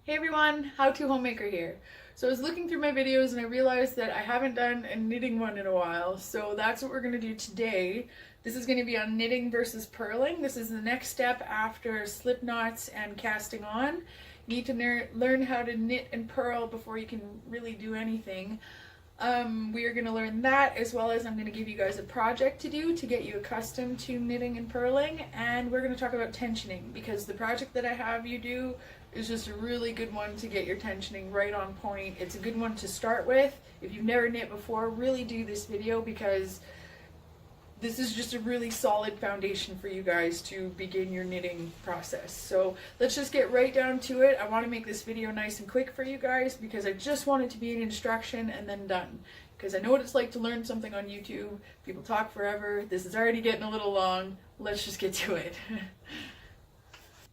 Hey everyone, How To Homemaker here. So I was looking through my videos and I realized that I haven't done a knitting one in a while, so that's what we're going to do today. This is going to be on knitting versus purling. This is the next step after slip knots and casting on. You need to learn how to knit and purl before you can really do anything. We are going to learn that, as well as I'm going to give you guys a project to do to get you accustomed to knitting and purling, and we're going to talk about tensioning, because the project that I have you do is just a really good one to get your tensioning right on point. It's a good one to start with. If you've never knit before, really do this video, because this is just a really solid foundation for you guys to begin your knitting process. So let's just get right down to it. I want to make this video nice and quick for you guys because I just want it to be an instruction and then done. Because I know what it's like to learn something on YouTube. People talk forever. This is already getting a little long. Let's just get to it.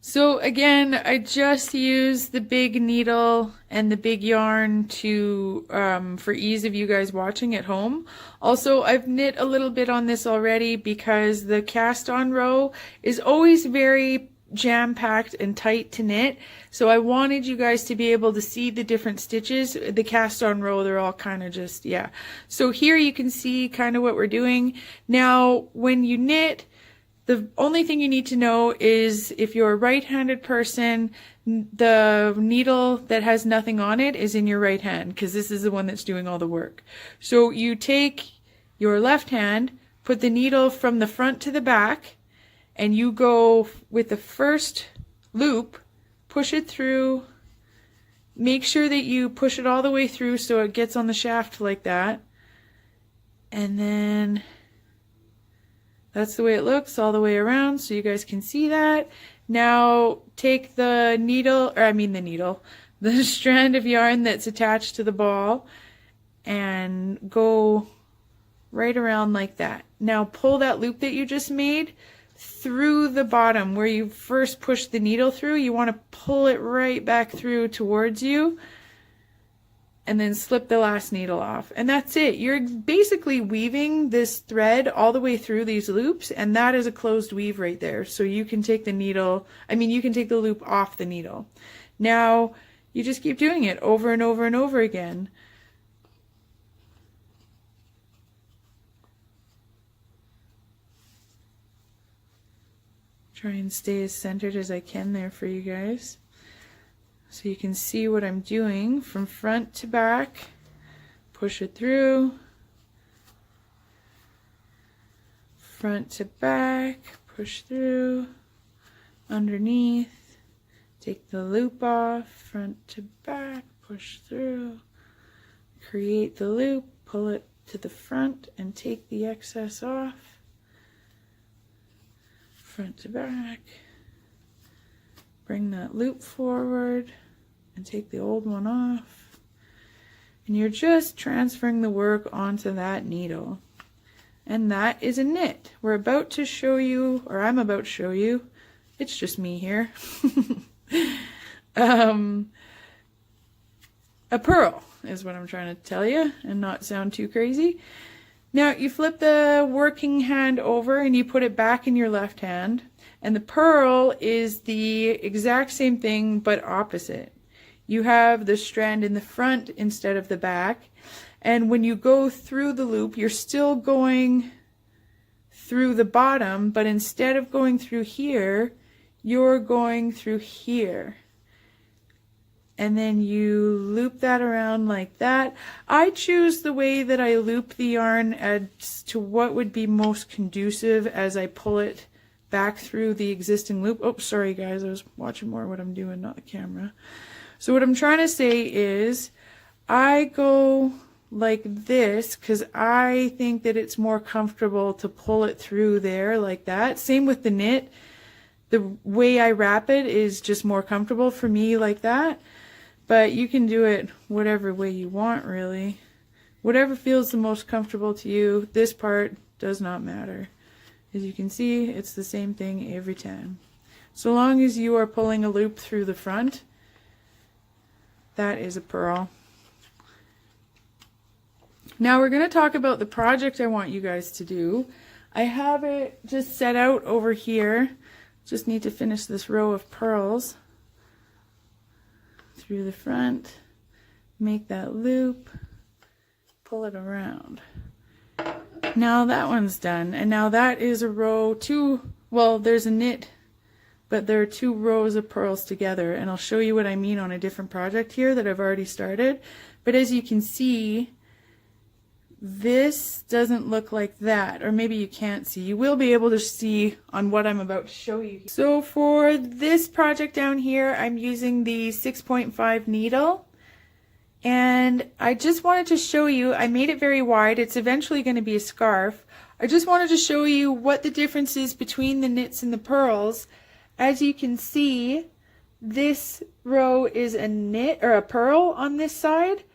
So again, I just use the big needle and the big yarn to for ease of you guys watching at home. Also, I've knit a little bit on this already because the cast on row is always very jam-packed and tight to knit. So I wanted you guys to be able to see the different stitches. The cast on row, they're all kind of just, yeah. So here you can see kind of what we're doing. Now, when you knit, the only thing you need to know is if you're a right-handed person, the needle that has nothing on it is in your right hand, because this is the one that's doing all the work. So you take your left hand, put the needle from the front to the back, and you go with the first loop, push it through, make sure that you push it all the way through so it gets on the shaft like that, and then that's the way it looks all the way around, so you guys can see that. Now take the needle, the strand of yarn that's attached to the ball, and go right around like that. Now pull that loop that you just made through the bottom where you first pushed the needle through. You want to pull it right back through towards you, and then slip the last needle off. And that's it. You're basically weaving this thread all the way through these loops, and that is a closed weave right there. So you can take the needle, you can take the loop off the needle. Now, you just keep doing it over and over and over again. Try and stay as centered as I can there for you guys, so you can see what I'm doing from front to back. Push it through, front to back, push through, underneath, take the loop off, front to back, push through, create the loop, pull it to the front and take the excess off, front to back, bring that loop forward and take the old one off, and you're just transferring the work onto that needle. And that is a knit. We're about to show you, or I'm about to show you, it's just me here, a purl is what I'm trying to tell you and not sound too crazy. Now you flip the working hand over and you put it back in your left hand, and the purl is the exact same thing but opposite. You have the strand in the front instead of the back, and when you go through the loop, you're still going through the bottom, but instead of going through here, you're going through here. And then you loop that around like that. I choose the way that I loop the yarn as to what would be most conducive as I pull it back through the existing loop. Oh, sorry guys, I was watching more what I'm doing, not the camera. So what I'm trying to say is I go like this because I think that it's more comfortable to pull it through there like that. Same with the knit. The way I wrap it is just more comfortable for me like that. But you can do it whatever way you want, really. Whatever feels the most comfortable to you. This part does not matter. As you can see, it's the same thing every time. So long as you are pulling a loop through the front, that is a purl. Now we're going to talk about the project I want you guys to do. I have it just set out over here. Just need to finish this row of purls through the front, make that loop, pull it around. Now that one's done, and now that is a row two, well, there's a knit, but there are 2 rows of purls together, and I'll show you what I mean on a different project here that I've already started. But as you can see, this doesn't look like that, or maybe you can't see. You will be able to see on what I'm about to show you. So for this project down here, I'm using the 6.5 needle, and I just wanted to show you, I made it very wide. It's eventually going to be a scarf. I just wanted to show you what the difference is between the knits and the purls. As you can see, this row is a knit or a purl on this side,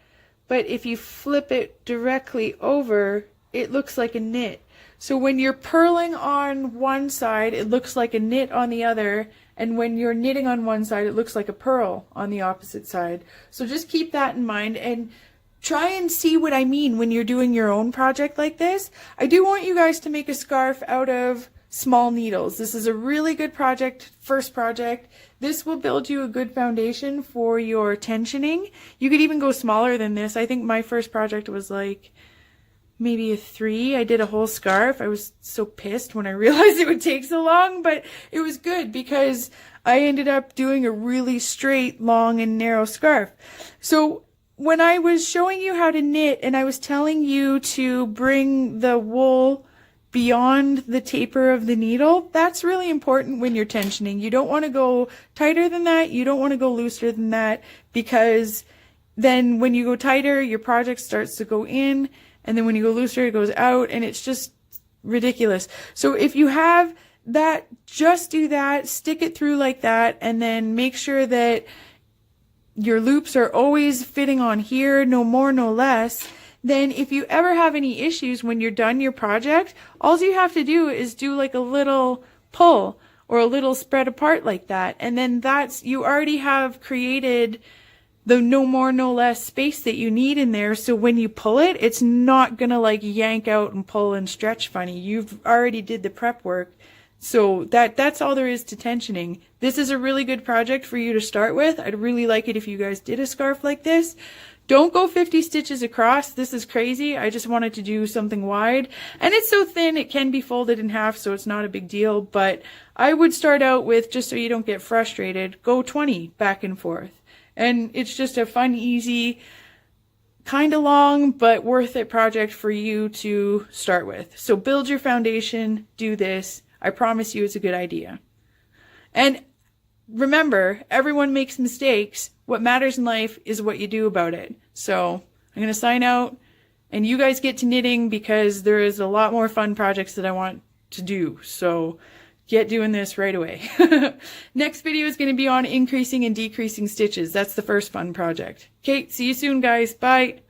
but if you flip it directly over, it looks like a knit. So when you're purling on one side, it looks like a knit on the other, and when you're knitting on one side, it looks like a purl on the opposite side. So just keep that in mind and try and see what I mean when you're doing your own project like this. I do want you guys to make a scarf out of small needles. This is a really good project, first project. This will build you a good foundation for your tensioning. You could even go smaller than this. I think my first project was like maybe a 3. I did a whole scarf. I was so pissed when I realized it would take so long, but it was good because I ended up doing a really straight, long, and narrow scarf. So when I was showing you how to knit and I was telling you to bring the wool beyond the taper of the needle, that's really important when you're tensioning. You don't want to go tighter than that. You don't want to go looser than that, because then when you go tighter, your project starts to go in, and then when you go looser, it goes out, and it's just ridiculous. So if you have that, just do that, stick it through like that, and then make sure that your loops are always fitting on here, no more, no less. Then if you ever have any issues when you're done your project, all you have to do is do like a little pull or a little spread apart like that. And then you already have created the no more, no less space that you need in there. So when you pull it, it's not going to like yank out and pull and stretch funny. You've already did the prep work. So that's all there is to tensioning. This is a really good project for you to start with. I'd really like it if you guys did a scarf like this. Don't go 50 stitches across. This is crazy. I just wanted to do something wide. And it's so thin, it can be folded in half, so it's not a big deal. But I would start out with, just so you don't get frustrated, go 20 back and forth. And it's just a fun, easy, kind of long, but worth it project for you to start with. So build your foundation, do this. I promise you it's a good idea. And remember, everyone makes mistakes. What matters in life is what you do about it. So I'm going to sign out, and you guys get to knitting, because there is a lot more fun projects that I want to do. So get doing this right away. Next video is going to be on increasing and decreasing stitches. That's the first fun project. Okay, see you soon, guys. Bye.